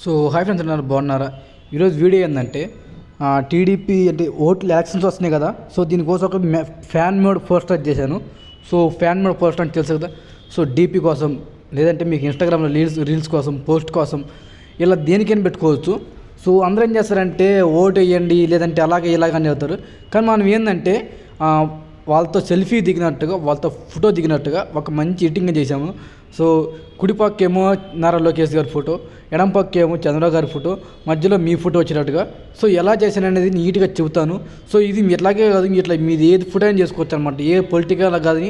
So hi friends అన్నారు బాగున్నారా. ఈరోజు వీడియో ఏంటంటే టీడీపీ అంటే ఓట్లు ఎలక్షన్స్ వస్తున్నాయి కదా. సో దీనికోసం ఒక ఫ్యాన్ మోడ్ పోస్టర్ చేశాను. సో ఫ్యాన్ మోడ్ పోస్టర్ అంటే తెలుసు కదా. సో డీపీ కోసం లేదంటే మీకు ఇన్స్టాగ్రామ్లో రీల్స్ కోసం పోస్ట్ కోసం ఇలా దేనికైనా పెట్టుకోవచ్చు. సో అందరూ ఏం చేస్తారంటే ఓటు వేయండి లేదంటే అలాగే ఇలాగని చెప్తారు. కానీ మనం ఏంటంటే వాళ్ళతో సెల్ఫీ దిగినట్టుగా వాళ్ళతో ఫోటో దిగినట్టుగా ఒక మంచి ఎడిటింగ్ చేశాము. సో కుడిపక్కేమో నారా లోకేష్ గారి ఫోటో, ఎడం పక్కేమో చంద్రబాబు గారి ఫోటో, మధ్యలో మీ ఫోటో వచ్చినట్టుగా. సో ఎలా చేశాను అనేది నీట్గా చెబుతాను. సో ఇది ఇట్లాగే కాదు, ఇట్లా మీది ఏది ఫోటో అయినా చేసుకోవచ్చు అనమాట. ఏ పొలిటికల్ కానీ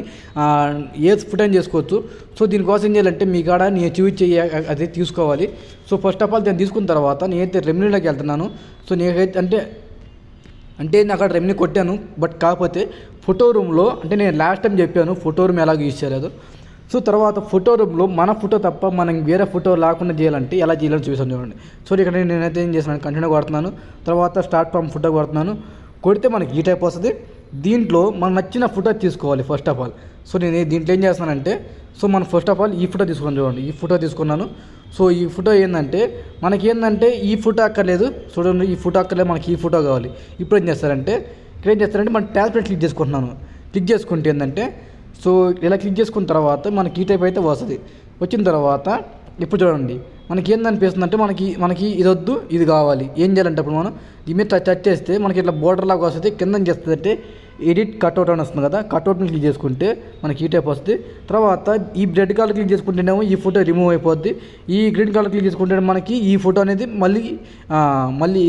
ఏది ఫోటో అయినా చేసుకోవచ్చు. సో దీనికోసం ఏం చేయాలంటే మీ కాడ నేను చూపించే అది తీసుకోవాలి. సో ఫస్ట్ ఆఫ్ ఆల్ నేను తీసుకున్న తర్వాత నేనైతే రెమ్యూలోకి వెళ్తున్నాను. సో నేనైతే అంటే నేను అక్కడ రెమ్యూని కొట్టాను. బట్ కాకపోతే ఫోటో రూమ్లో అంటే నేను లాస్ట్ టైం చెప్పాను ఫోటో రూమ్ ఎలాగ యూజ్ చేయలేదు. సో తర్వాత ఫోటో రూమ్లో మన ఫోటో తప్ప మనం వేరే ఫోటో లేకుండా చేయాలంటే ఎలా చేయాలని చూసాను చూడండి. సో ఇక్కడ నేనైతే ఏం చేస్తున్నాను, కంటిన్యూ కొడుతున్నాను. తర్వాత స్టార్ట్ ఫ్రమ్ ఫోటో కొడుతున్నాను. కొడితే మనకి ఈ టైప్ వస్తుంది. దీంట్లో మనం నచ్చిన ఫోటో తీసుకోవాలి ఫస్ట్ ఆఫ్ ఆల్. సో నేను దీంట్లో ఏం చేస్తున్నానంటే మనం ఫస్ట్ ఆఫ్ ఆల్ ఈ ఫోటో తీసుకున్నాను చూడండి. ఈ ఫోటో తీసుకున్నాను. సో ఈ ఫోటో ఏంటంటే మనకి ఈ ఫోటో అక్కర్లేదు చూడండి. ఈ ఫోటో అక్కర్లేదు, మనకి ఈ ఫోటో కావాలి. ఇప్పుడు ఏం చేస్తారంటే మన ట్యాబ్లెట్ క్లిక్ చేసుకుంటున్నాను. క్లిక్ చేసుకుంటే ఏంటంటే సో ఇలా క్లిక్ చేసుకున్న తర్వాత మనకి ఈ టైప్ అయితే వస్తుంది. వచ్చిన తర్వాత ఇప్పుడు చూడండి మనకి ఏందనిపిస్తుంది అంటే మనకి ఇది వద్దు ఇది కావాలి. ఏం చేయాలంటే అప్పుడు మనం దీని మీద టచ్ చేస్తే మనకి ఇట్లా బోర్డర్ లాగా వస్తుంది. కింద ఏం చేస్తుంది అంటే ఎడిట్ కట్అవుట్ అని వస్తుంది కదా. కట్అవుట్ని క్లిక్ చేసుకుంటే మనకి ఈ టైప్ వస్తుంది. తర్వాత ఈ రెడ్ కలర్ క్లిక్ చేసుకుంటేనేమో ఈ ఫోటో రిమూవ్ అయిపోద్ది. ఈ గ్రీన్ కలర్ క్లిక్ చేసుకుంటే మనకి ఈ ఫోటో అనేది మళ్ళీ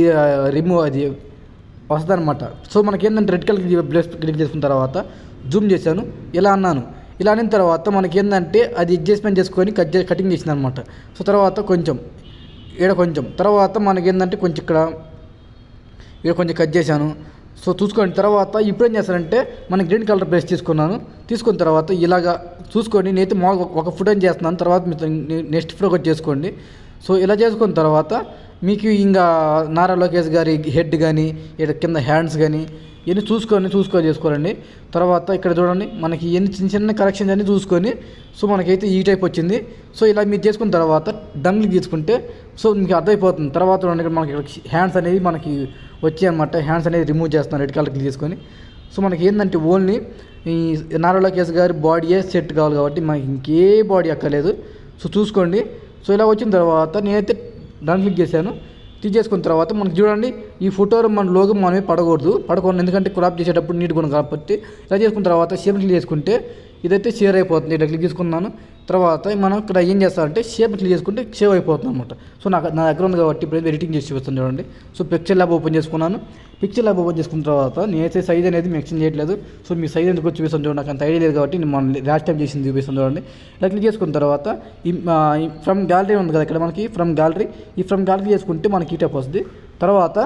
రిమూవ్ అది వస్తుంది అనమాట. సో మనకి ఏంటంటే రెడ్ కలర్ క్లిక్ చేసుకున్న తర్వాత జూమ్ చేశాను. ఇలా అన్నాను. ఇలా అనిన తర్వాత మనకి ఏంటంటే అది అడ్జస్ట్మెంట్ చేసుకొని కటింగ్ చేసింది అనమాట. సో తర్వాత కొంచెం తర్వాత మనకి ఏంటంటే కొంచెం ఇక్కడ కొంచెం కట్ చేశాను. సో చూసుకోండి. తర్వాత ఇప్పుడు ఏం చేస్తానంటే మనకి గ్రీన్ కలర్ బ్రష్ తీసుకున్న తర్వాత ఇలాగా చూసుకోండి. నేనైతే ఒక ఫోటో చేస్తున్నాను. తర్వాత నెక్స్ట్ ఫోటో ఒకటి చేసుకోండి. సో ఇలా చేసుకున్న తర్వాత మీకు ఇంకా నారా లోకేష్ గారి హెడ్ కానీ ఇక్కడ కింద హ్యాండ్స్ కానీ ఇవన్నీ చేసుకోవాలండి. తర్వాత ఇక్కడ చూడండి మనకి ఎన్ని చిన్న కరెక్షన్స్ అన్నీ చూసుకొని సో మనకైతే ఈ టైప్ వచ్చింది. సో ఇలా మీరు చేసుకున్న తర్వాత డంగ్లు తీసుకుంటే సో మీకు అర్థమైపోతుంది. తర్వాత చూడండి మనకి హ్యాండ్స్ అనేవి మనకి వచ్చాయి అనమాట. హ్యాండ్స్ అనేది రిమూవ్ చేస్తున్నాను రెడ్ కలర్ క్లిక్ చేసుకొని. సో మనకి ఏంటంటే ఓన్లీ ఈ నారా లోకేష్ గారి బాడీయే సెట్ కావాలి కాబట్టి మనకి ఇంకే బాడీ అక్కర్లేదు. సో చూసుకోండి. సో ఇలా వచ్చిన తర్వాత నేనైతే డన్ క్లిక్ చేశాను. క్లిక్ చేసుకున్న తర్వాత మనకి చూడండి ఈ ఫోటోలో మన లోగో మనమే పడకూడదు. ఎందుకంటే క్రాప్ చేసేటప్పుడు నీట్గా ఉంది కాబట్టి ఇలా చేసుకున్న తర్వాత షేప్ క్లిక్ చేసుకుంటే ఇదైతే షేర్ అయిపోతుంది. ఇట్లా క్లిక్ చేసుకున్నాను. తర్వాత మనం ఇక్కడ ఏం చేస్తామంటే షేప్ క్లిక్ చేసుకుంటే సేవ్ అయిపోతుంది అనమాట. సో నా దగ్గర ఉంది కాబట్టి ఇప్పుడు ఎడిటింగ్ చేసి చూపిస్తాను చూడండి. సో పిక్చర్ ల్యాబ్ ఓపెన్ చేసుకున్నాను. పిక్చర్ ల్యాబ్ ఓపెన్ చేసుకున్న తర్వాత నేనైతే సైజ్ అనేది మెన్షన్ చేయట్లేదు. సో మీ సైజ్ ఎందుకు చూపిస్తాను చూడండి. నాకు అంత ఐడియా లేదు కాబట్టి నేను మన లాస్ట్ టైం చేసింది చూపిస్తాను చూడండి. ఇలా క్లిక్ చేసుకున్న తర్వాత ఫ్రమ్ గ్యాలరీ ఉంది కదా ఇక్కడ మనకి ఫ్రమ్ గ్యాలరీ చేసుకుంటే మనకి ఈ టైప్ వస్తుంది. తర్వాత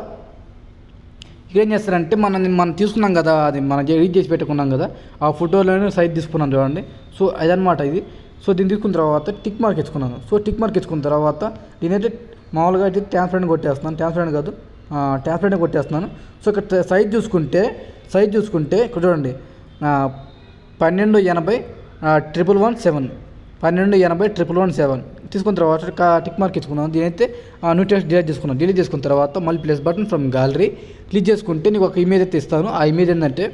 ఇక్కడ ఏం చేస్తారంటే మనం తీసుకున్నాం కదా, అది మనం ఎడిట్ చేసి పెట్టుకున్నాం కదా, ఆ ఫోటోలోనే సైజ్ తీసుకున్నాం చూడండి. సో అదనమాట ఇది. సో దీన్ని తీసుకున్న తర్వాత టిక్ మార్క్ ఇచ్చుకున్నాను. సో టిక్ మార్క్ ఇచ్చుకున్న తర్వాత నేనైతే మామూలుగా అయితే ట్రాన్స్పరెంట్ కొట్టేస్తున్నాను. సో ఇక్కడ సైజ్ చూసుకుంటే ఇక్కడ చూడండి 1280 తీసుకున్న తర్వాత టిక్ మార్క్ ఇచ్చుకున్నాను. దీనైతే న్యూటెక్స్ట్ డిలీట్ చేసుకున్న తర్వాత మళ్ళీ plus button from gallery click చేసుకుంటే నీకు ఒక ఇమేజ్ అయితే ఇస్తాను. ఆ ఇమేజ్ ఏంటంటే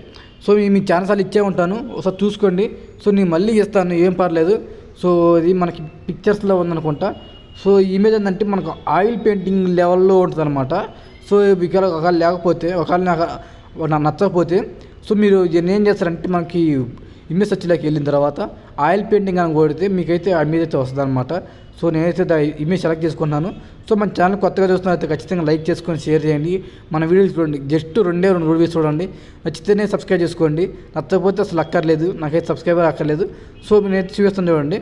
సో మీ ఛానల్సార్లు ఇచ్చే ఉంటాను, ఒకసారి చూసుకోండి. సో నేను మళ్ళీ ఇస్తాను, ఏం పర్లేదు. సో ఇది మనకి పిక్చర్స్లో ఉందనుకుంటా. సో ఈ ఇమేజ్ ఏంటంటే మనకు ఆయిల్ పెయింటింగ్ లెవెల్లో ఉంటుంది అనమాట. సో ఒకవేళ లేకపోతే నాకు నచ్చకపోతే సో మీరు ఏం చేస్తారంటే మనకి ఇమేజ్ సెర్చ్లోకి వెళ్ళిన తర్వాత ఆయిల్ పెయింటింగ్ అని కొడితే మీకైతే ఆ ఇమేజ్ అయితే వస్తుంది అనమాట. సో నేనైతే ఇమేజ్ సెలెక్ట్ చేసుకున్నాను. సో మన ఛానల్ కొత్తగా చూస్తున్నట్లయితే ఖచ్చితంగా లైక్ చేసుకొని షేర్ చేయండి. మన వీడియోస్ చూడండి, జస్ట్ 2 వీడియోస్ చూడండి. నచ్చితేనే సబ్స్క్రైబ్ చేసుకోండి, నచ్చకపోతే అసలు అక్కర్లేదు, నాకైతే సబ్స్క్రైబర్ అక్కర్లేదు. సో నేనైతే చూపిస్తాను చూడండి.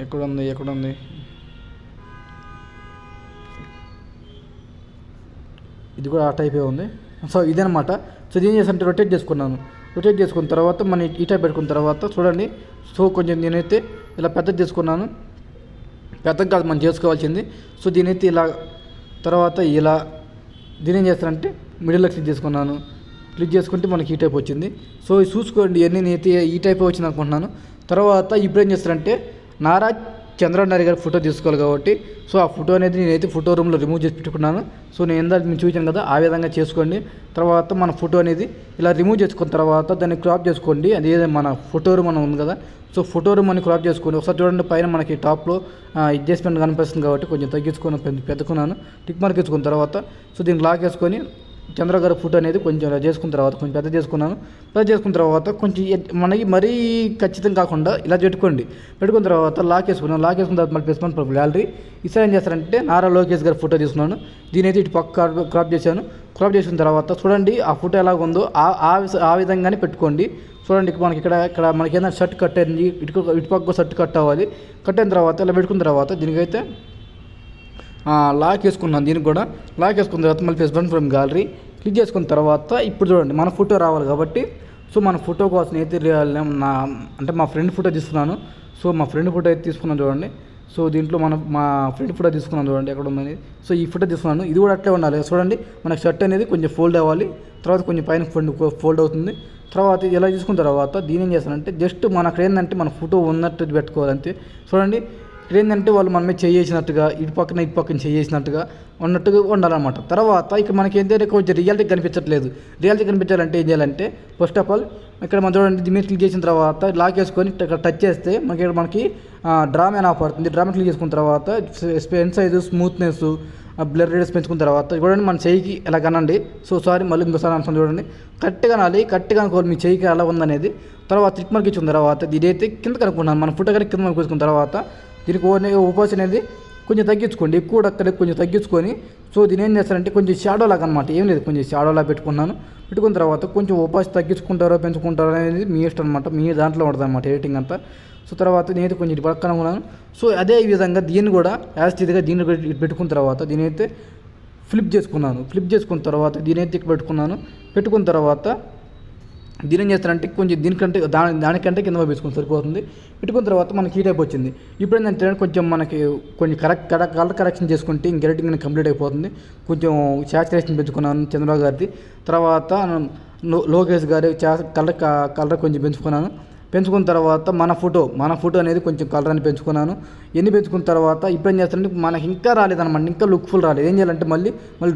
ఎక్కడుంది ఇది కూడా ఆ టైపే ఉంది. సో ఇదనమాట. సో ఇది ఏం చేస్తానంటే రొటేట్ చేసుకున్న తర్వాత మనం ఈ టైప్ పెట్టుకున్న తర్వాత చూడండి. సో కొంచెం నేనైతే ఇలా పెద్దది చేసుకున్నాను. పెద్దగా కాదు మనం చేసుకోవాల్సింది. సో దీనైతే ఇలా తర్వాత దీని ఏం చేస్తానంటే మిడిల్లో క్లిక్ చేసుకుంటే మనకి ఈ టైప్ వచ్చింది. సో చూసుకోండి, ఇవన్నీ నేనైతే ఈ టైప్ వచ్చింది అనుకుంటున్నాను. తర్వాత ఇప్పుడు ఏం చేస్తారంటే నారా చంద్రనారి గారి ఫోటో తీసుకోవాలి కాబట్టి సో ఆ ఫోటో అనేది నేనైతే ఫోటో రూమ్లో రిమూవ్ చేసి పెట్టుకున్నాను. సో నేను ఇందాక మీకు చూపించాను కదా, ఆ విధంగా చేసుకోండి. తర్వాత మన ఫోటో అనేది ఇలా రిమూవ్ చేసుకున్న తర్వాత దాన్ని క్రాప్ చేసుకోండి. అదే మన ఫోటో రూమ్ అని ఉంది కదా, సో ఫోటో రూమ్ అని క్రాప్ చేసుకోండి. ఒకసారి చూడండి, పైన మనకి టాప్లో అడ్జస్ట్మెంట్ కనిపిస్తుంది కాబట్టి కొంచెం తగ్గించుకొని పెట్టుకున్నాను. టిక్ మార్క్ వేసుకున్న తర్వాత సో దీన్ని లాక్ వేసుకొని చంద్ర గారి ఫోటో అనేది కొంచెం ఇలా చేసుకున్న తర్వాత కొంచెం పెద్ద చేసుకున్నాను. పెద్ద చేసుకున్న తర్వాత కొంచెం మనకి మరీ ఖచ్చితంగా కాకుండా ఇలా పెట్టుకున్న తర్వాత లాక్ వేసుకున్నాను. లాక్ వేసుకున్న తర్వాత మళ్ళీ ప్లస్ గ్యాలరీ ఈసారి ఏం చేస్తారంటే నారా లోకేష్ గారి ఫోటో తీసుకున్నాను. దీనైతే ఇటు పక్క క్రాప్ చేశాను. క్రాప్ చేసిన తర్వాత చూడండి ఆ ఫోటో ఎలా ఉందో ఆ విధంగానే పెట్టుకోండి. చూడండి, మనకి ఇక్కడ మనకి ఏదైనా షర్ట్ కట్ అయింది, ఇటు పక్క షర్ట్ కట్ అవ్వాలి. కట్ అయిన తర్వాత ఇలా పెట్టుకున్న తర్వాత దీనికైతే లాక్ వేసుకున్నాను. దీనికి కూడా లాక్ వేసుకున్న తర్వాత మళ్ళీ ఫేస్బుక్ ఫ్రమ్ గ్యాలరీ క్లిక్ చేసుకున్న తర్వాత ఇప్పుడు చూడండి మన ఫోటో రావాలి కాబట్టి సో మన ఫోటో కోసం అయితే అంటే మా ఫ్రెండ్ ఫోటో తీసుకున్నాను. సో మా ఫ్రెండ్ ఫోటో అయితే తీసుకున్నాను చూడండి. సో దీంట్లో మా ఫ్రెండ్ ఫోటో తీసుకున్నాను చూడండి ఎక్కడ ఉందని. సో ఈ ఫోటో తీసుకున్నాను. ఇది కూడా అట్లే ఉండాలి. చూడండి, మనకు షర్ట్ అనేది కొంచెం ఫోల్డ్ అవ్వాలి, తర్వాత కొంచెం పైన ఫోల్డ్ అవుతుంది. తర్వాత ఇలా తీసుకున్న తర్వాత దీని ఏం చేస్తానంటే జస్ట్ మనకు ఏంటంటే మన ఫోటో ఉన్నట్టు పెట్టుకోవాలి అంతే. చూడండి, ఇక్కడ ఏంటంటే వాళ్ళు మనమే చేసినట్టుగా ఇటు పక్కన చేసినట్టుగా ఉన్నట్టుగా ఉండాలన్నమాట. తర్వాత ఇక్కడ మనకి ఏంటంటే కొంచెం రియాలిటీ కనిపించట్లేదు. రియాలిటీ కనిపించాలంటే ఏం చేయాలంటే ఫస్ట్ ఆఫ్ ఆల్ ఇక్కడ మనం చూడండి, దీని మీద క్లిక్ చేసిన తర్వాత లాక్ వేసుకొని ఇక్కడ టచ్ చేస్తే మనకి డ్రామా ఆఫ్ పడుతుంది. డ్రామా క్లిక్ చేసుకున్న తర్వాత pen size, smoothness, blur radius పెంచుకున్న తర్వాత చూడండి మన చెయ్యికి ఎలా కనండి. సో సారీ, మళ్ళీ ఇంకోసారి అంశం చూడండి, కరెక్ట్గా కనాలి. కరెక్ట్గా అనుకోవాలి మీ చెయ్యికి ఎలా ఉందనేది. తర్వాత టిక్ మార్క్ ఇచ్చిన తర్వాత ఇదైతే కింద కనుక్కున్నాను. మన ఫోటో కింద మార్క్ వేసుకున్న తర్వాత దీనికి ఉపాస్ అనేది కొంచెం తగ్గించుకోండి. ఎక్కువ అక్కడ కొంచెం తగ్గించుకొని సో దీని ఏం చేస్తారంటే కొంచెం షాడో లాగా అనమాట. ఏం లేదు, కొంచెం షాడోలా పెట్టుకున్న తర్వాత కొంచెం ఉపాస్ తగ్గించుకుంటారో పెంచుకుంటారో అనేది మీ ఇష్టం అనమాట. మీ దాంట్లో ఉంటుంది అనమాట ఎడిటింగ్ అంతా. సో తర్వాత నేనైతే కొంచెం ఇటు పక్కన ఉన్నాను. సో అదే విధంగా దీన్ని కూడా యాస్టీగా దీన్ని పెట్టుకున్న తర్వాత దీనైతే ఫ్లిప్ చేసుకున్న తర్వాత దీనైతే ఇక్కడ పెట్టుకున్న తర్వాత దీని ఏం చేస్తారంటే కొంచెం దానికంటే కింద వేసుకుని సరిపోతుంది. పెట్టుకున్న తర్వాత మనకి ఈ టైప్ వచ్చింది. ఇప్పుడు ఏంటంటే కొంచెం మనకి కలర్ కరెక్షన్ చేసుకుంటే ఇంక ఎడిటింగ్ కంప్లీట్ అయిపోతుంది. కొంచెం శాచురేషన్ పెంచుకున్నాను చంద్రబాబు గారిది. తర్వాత లోకేష్ గారి కలర్ కొంచెం పెంచుకున్న తర్వాత మన ఫోటో అనేది కొంచెం కలర్ అని పెంచుకున్నాను. పెంచుకున్న తర్వాత ఇప్పుడు ఏం చేస్తానంటే మనకి ఇంకా రాలేదన్నమాట, ఇంకా లుక్ఫుల్ రాలేదు. ఏం చేయాలంటే మళ్ళీ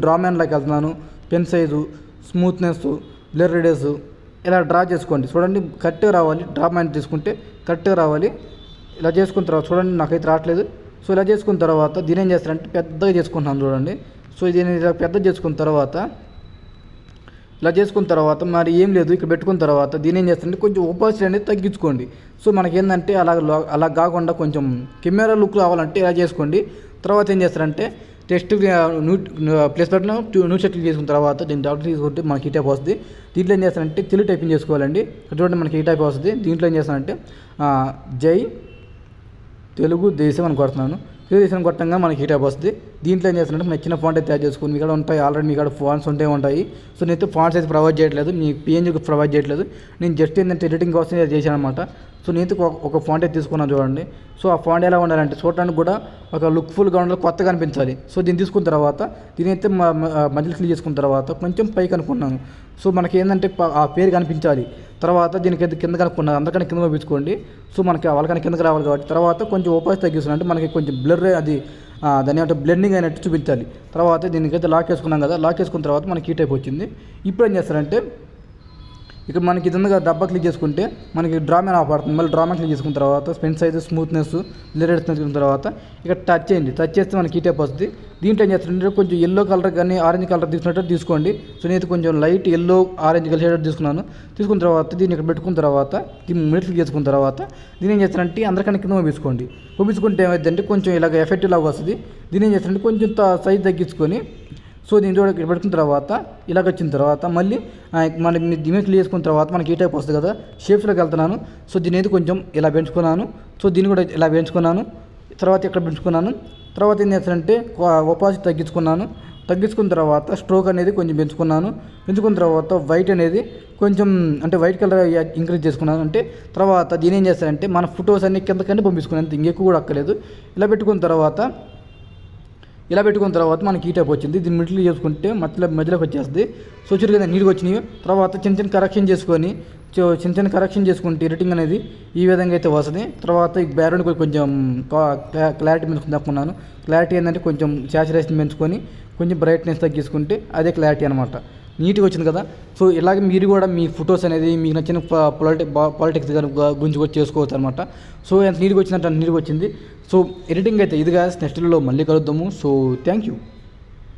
డ్రామ్యాన్లోకి వెళ్తున్నాను. Pen size, smoothness, blur radius ఇలా డ్రా చేసుకోండి. చూడండి కరెక్ట్గా రావాలి. డ్రామ్యాన్ తీసుకుంటే కరెక్ట్గా రావాలి. ఇలా చేసుకున్న తర్వాత చూడండి నాకైతే రావట్లేదు. సో ఇలా చేసుకున్న తర్వాత దీని ఏం చేస్తారంటే పెద్దగా చేసుకుంటున్నాను చూడండి. సో దీన్ని ఇలా పెద్ద చేసుకున్న తర్వాత మరి ఏం లేదు, ఇక్కడ పెట్టుకున్న తర్వాత దీని ఏం చేస్తారంటే కొంచెం ఓపాసిటీ అనేది తగ్గించుకోండి. సో మనకి ఏంటంటే అలా కాకుండా కొంచెం కెమెరా లుక్ రావాలంటే ఇలా చేసుకోండి. తర్వాత ఏం చేస్తారంటే test place button new set చేసుకున్న తర్వాత దీన్ని డాక్టర్ తీసుకుంటే మనకి ఈ టైప్ వస్తుంది. దీంట్లో ఏం చేస్తానంటే తెలుగు టైపింగ్ చేసుకోవాలండి. ఇక్కడ చూడండి మనకి ఈ టైప్ వస్తుంది. దీంట్లో ఏం చేస్తానంటే జై తెలుగు దేశం అని కొడుతున్నాను. తెలుగు దేశం కొట్టంగా మనకి ఈ టైప్ వస్తుంది. దీంట్లో ఏం చేస్తానంటే నచ్చిన ఫాంట్ అయితే తయారు చేసుకుని మీ కాడ ఉంటాయి, ఆల్రెడీ మీ కాడ ఫాంట్స్ ఉంటాయి. సో నేనైతే ఫాంట్స్ అయితే ప్రొవైడ్ చేయట్లేదు, మీ పిఎన్జీకి ప్రొవైడ్ చేయట్లేదు. నేను జస్ట్ ఏంటంటే ఎడిటింగ్ కోసం చేశాను అనమాట. సో నేను ఒక ఫాంట్ అయితే తీసుకున్నాను చూడండి. సో ఆ ఫాంట్ ఎలా ఉండాలంటే చూడటానికి కూడా ఒక లుక్ఫుల్గా ఉండాలి, కొత్తగా అనిపించాలి. సో దీన్ని తీసుకున్న తర్వాత దీనైతే మధ్యలో క్లిక్ చేసుకున్న తర్వాత కొంచెం పైకి అనుకున్నాను. సో మనకి ఏంటంటే ఆ పేరు కనిపించాలి. తర్వాత దీనికి కింద కనుక్కున్నాను, అందరికన్నా కింద పంపించుకోండి. సో మనకి వాళ్ళకన్నా కిందకి రావాలి కాబట్టి తర్వాత కొంచెం ఓపాస్ తగ్గిస్తున్నాను, అంటే మనకి కొంచెం బ్లర్ అది దాని అంటే బ్లెండింగ్ అయినట్టు చూపించాలి. తర్వాత దీనికైతే లాక్ వేసుకున్నాం కదా, లాక్ వేసుకున్న తర్వాత మనకి ఈ టైప్ వచ్చింది. ఇప్పుడు ఏం చేస్తారంటే ఇక్కడ మనకి ఇదంతా డబ్బా క్లిక్ చేసుకుంటే మనకి డ్రామా ఆఫ్ పడుతుంది. మళ్ళీ డ్రామా క్లిక్ చేసుకున్న తర్వాత పెన్ సైజ్, స్మూత్నెస్, లిరేట్స్ తీసుకున్న తర్వాత ఇక్కడ టచ్ చేస్తే మనకి ఈ టైప్ వస్తుంది. దీంట్లో ఏం చేస్తుంటే కొంచెం ఎల్లో కలర్ కానీ ఆరెంజ్ కలర్ తీసుకున్నట్టు తీసుకోండి. సో నేను కొంచెం లైట్ ఎల్లో ఆరెంజ్ కలిసేటట్టు తీసుకున్న తర్వాత దీన్ని ఇక్కడ పెట్టుకున్న తర్వాత దీన్ని మిడిల్ క్లిక్ చేసుకున్న తర్వాత దీన్ని ఏం చేస్తారంటే అందరికన్నా కింద పంపించుకుంటే ఏమైందంటే కొంచెం ఇలాగ ఎఫెక్టివ్ లాగా వస్తుంది. దీన్ని ఏం చేస్తారంటే కొంచెం సైజ్ తగ్గించుకొని సో దీని ఇక్కడ పెట్టుకున్న తర్వాత ఇలాగ వచ్చిన తర్వాత మళ్ళీ మనకి దీని క్లియర్ చేసుకున్న తర్వాత మనకి ఈ టైప్ వస్తుంది కదా, షేప్స్లోకి వెళ్తున్నాను. సో దీని అయితే కొంచెం ఇలా పెంచుకున్నాను. సో దీన్ని కూడా ఇలా పెంచుకున్నాను. తర్వాత ఇక్కడ పెంచుకున్నాను. తర్వాత ఏం చేస్తానంటే ఒపాసిటీ తగ్గించుకున్న తర్వాత స్ట్రోక్ అనేది కొంచెం పెంచుకున్న తర్వాత వైట్ అనేది కొంచెం అంటే వైట్ కలర్ ఇంక్రీజ్ చేసుకున్నాను. అంటే తర్వాత దీని ఏం చేస్తానంటే మన ఫొటోస్ అన్ని కిందకంటే పంపించుకున్నాను, ఇంకెక్కువ కూడా అక్కర్లేదు. ఇలా పెట్టుకున్న తర్వాత మనకి ఈ టైప్ వచ్చింది. దీన్ని మిడిల్ చేసుకుంటే మధ్యలోకి వచ్చేస్తుంది. సో చూడు కదా నీట్గా వచ్చినాయి. తర్వాత చిన్న కరెక్షన్ చేసుకొని చిన్న చిన్న కరెక్షన్ చేసుకుంటే ఎడిటింగ్ అనేది ఈ విధంగా అయితే వస్తుంది. తర్వాత ఈ బ్యాక్గ్రౌండ్ కొంచెం క్లారిటీ పెంచుకున్నాను. క్లారిటీ ఏంటంటే కొంచెం సాచురేషన్ పెంచుకొని కొంచెం బ్రైట్నెస్ తగ్గించుకుంటే అదే క్లారిటీ అనమాట. నీట్గా వచ్చింది కదా. సో ఇలాగే మీరు కూడా మీ ఫొటోస్ అనేది మీకు నచ్చిన పాలిటిక్స్ గురించి కూడా చేసుకోవచ్చు అనమాట. సో ఎంత నీట్గా వచ్చిందంటే అంత నీట్గా వచ్చింది. సో ఎడిటింగ్ అయితే ఇది కాదు. నెక్స్ట్ వీడియోలో మళ్ళీ కలుద్దాము. So thank you.